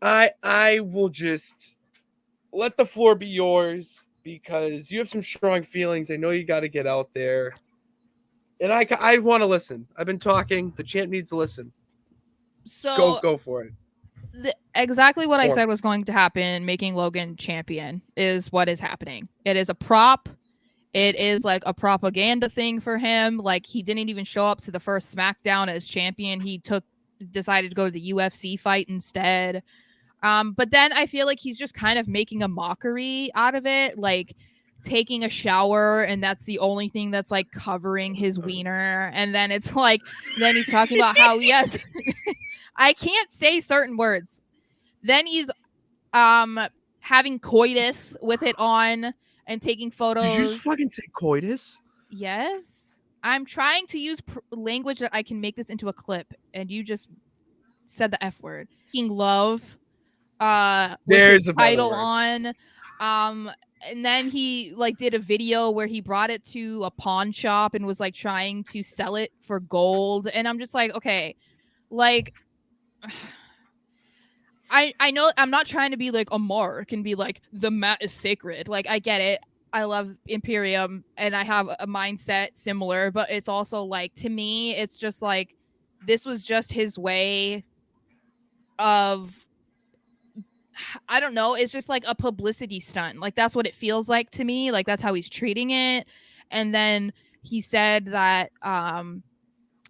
I will just let the floor be yours because you have some strong feelings. I know you got to get out there, and I want to listen. I've been talking. The champ needs to listen. So Go for it. exactly what I Form. said was going to happen, making Logan champion, is what is happening. It is a prop. It is like a propaganda thing for him. Like, he didn't even show up to the first SmackDown as champion. He decided to go to the UFC fight instead. But then I feel like he's just kind of making a mockery out of it, like taking a shower, and that's the only thing that's like covering his wiener. And then it's like, then he's talking about how he has I can't say certain words. Then he's having coitus with it on and taking Did you just photos. fucking say coitus? Yes. I'm trying to use language that I can make this into a clip, and you just said the F word. Making love with his There's a better title word. on. And then he like did a video where he brought it to a pawn shop and was like trying to sell it for gold. And I'm just like, okay, like I know I'm not trying to be like a mark and be like the mat is sacred. Like, I get it. I love Imperium and I have a mindset similar, but it's also like, to me, it's just like this was just his way of, I don't know, it's just like a publicity stunt. Like, that's what it feels like to me. Like, that's how he's treating it. And then he said that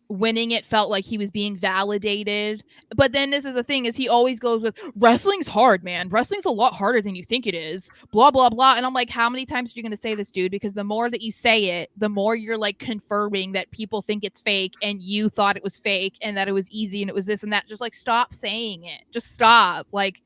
winning it felt like he was being validated. But then this is the thing, is he always goes with, wrestling's hard, man. Wrestling's a lot harder than you think it is. Blah blah blah. And I'm like, how many times are you gonna say this, dude? Because the more that you say it, the more you're like confirming that people think it's fake and you thought it was fake and that it was easy and it was this and that. Just like, stop saying it. Just stop. Like,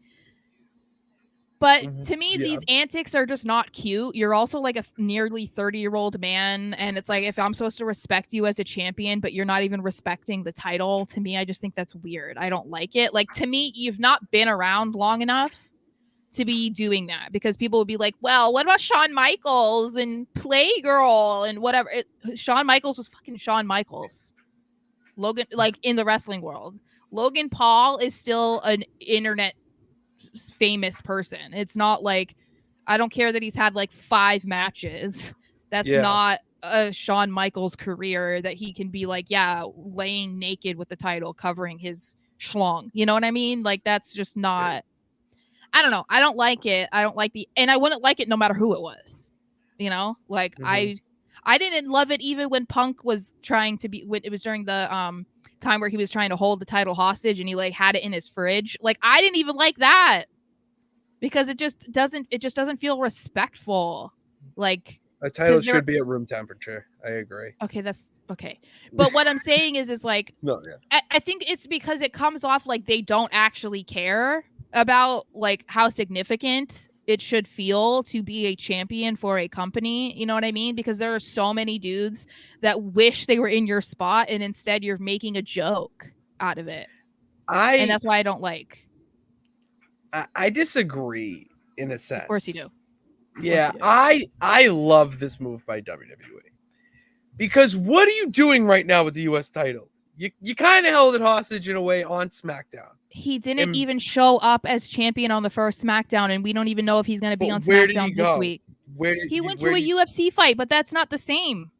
but to me, Yeah. these antics are just not cute. You're also like a nearly 30-year-old man. And it's like, if I'm supposed to respect you as a champion, but you're not even respecting the title, to me, I just think that's weird. I don't like it. Like, to me, you've not been around long enough to be doing that, because people would be like, well, what about Shawn Michaels and Playgirl and whatever? Shawn Michaels was fucking Shawn Michaels. Logan, like, in the wrestling world, Logan Paul is still an internet famous person. It's not like, I don't care that he's had like 5 matches. That's Yeah. not a Shawn Michaels career that he can be like, yeah, laying naked with the title covering his schlong. You know what I mean? Like, that's just not, I don't know. I don't like it. I don't like and I wouldn't like it no matter who it was. You know? Like, I didn't love it even when Punk was trying to be, when it was during the time where he was trying to hold the title hostage and he like had it in his fridge. Like, I didn't even like that, because it just doesn't feel respectful. Like, A title because they're should be at room temperature. I agree. okay, that's okay. But what I'm saying is like, No, yeah. I think it's because it comes off like they don't actually care about like how significant it should feel to be a champion for a company. You know what I mean? Because there are so many dudes that wish they were in your spot, and instead you're making a joke out of it. And I that's why I don't like. I disagree in a Of course you do. sense. Of course Yeah, you do. I love this move by WWE. Because what are you doing right now with the US title? You kind of held it hostage in a way on SmackDown. He didn't And even show up as champion on the first SmackDown, and we don't even know if he's going to be but on where did he SmackDown this go? week. Where did He went to where a did UFC fight, but that's not the same.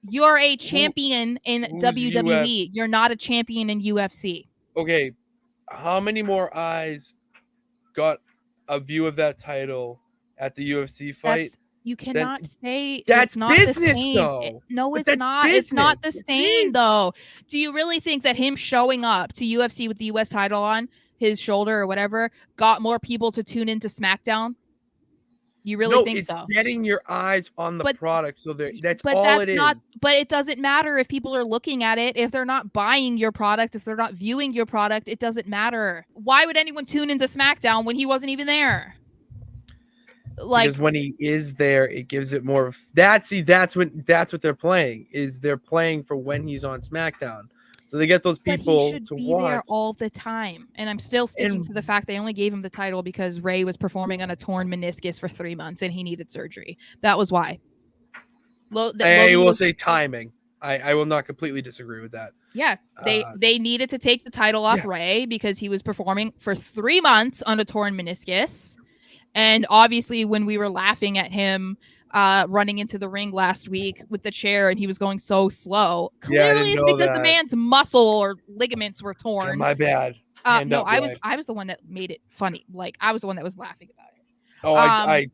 You're a champion in who's UF? WWE. You're not a champion in UFC. Okay, how many more eyes got a view of that title at the UFC fight? That's, you Then cannot say it's that's not the business same. though. No, But it's that's not. It's not business. the It same is. though. Do you really think that him showing up to UFC with the US title on his shoulder or whatever got more people to tune into SmackDown? You really No, think it's so? getting your eyes on the But product. So that's but all that's it not, is. but it doesn't matter if people are looking at it. If they're not buying your product, if they're not viewing your product, it doesn't matter. Why would anyone tune into SmackDown when he wasn't even there? Because Like, when he is there, it gives it more of that. See, that's what they're playing. Is they're playing for when he's on SmackDown. So they get those but he people should to be there watch. all the time. And I'm still sticking And to the fact they only gave him the title because Ray was performing on a torn meniscus for 3 months and he needed surgery. That was why. I Logan will was, say timing. I will not completely disagree with that. Yeah, Uh, they needed to take the title off yeah. Ray because he was performing for 3 months on a torn meniscus. And obviously when we were laughing at him running into the ring last week with the chair and he was going so slow, Yeah, I clearly didn't it's know because the that. man's muscle or ligaments were Yeah, torn. my bad. Hand No, up, boy. I was the one that made it funny. Like I was the one that was laughing about it. Oh, I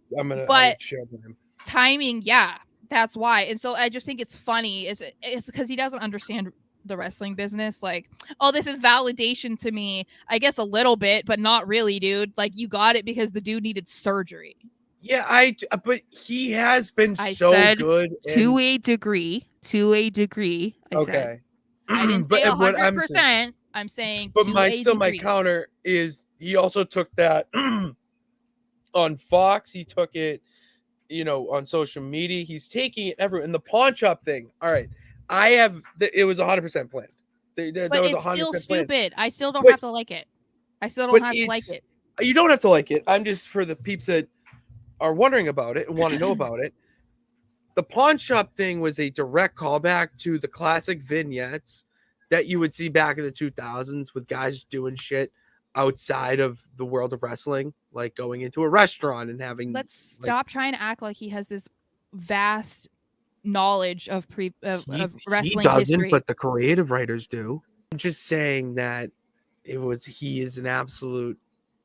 But share him. timing, yeah, that's why. And so I just think it's funny. It's because he doesn't understand the wrestling business. Like, oh, this is validation to me. I guess a little bit, but not really, dude. Like, you got it because the dude needed surgery. Yeah, but he has been I so said good. to And a degree. To a degree. I said. okay, I didn't say but what I'm saying, 100%. I'm saying but to a my degree. counter is he also took that on Fox. He took it, on social media. He's taking it everywhere. And the pawn shop thing. All right, it was 100% planned. That But was it's 100% still planned. stupid. I still don't But have to like it. I still don't but have to like it's it. you don't have to like it. I'm just for the peeps that are wondering about it and want to know about it. The pawn shop thing was a direct callback to the classic vignettes that you would see back in the 2000s with guys doing shit outside of the world of wrestling, like going into a restaurant and having Let's like stop trying to act like he has this vast knowledge of of he wrestling doesn't, history. but the creative writers do. I'm just saying that he is an absolute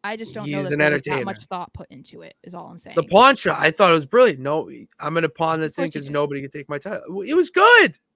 I just don't know he's that an there was that entertainer. much thought put into it. Is all I'm The saying. pawn shop, I thought it was brilliant. No, I'm gonna pawn Of this thing course you because did. nobody can take my title. It was good.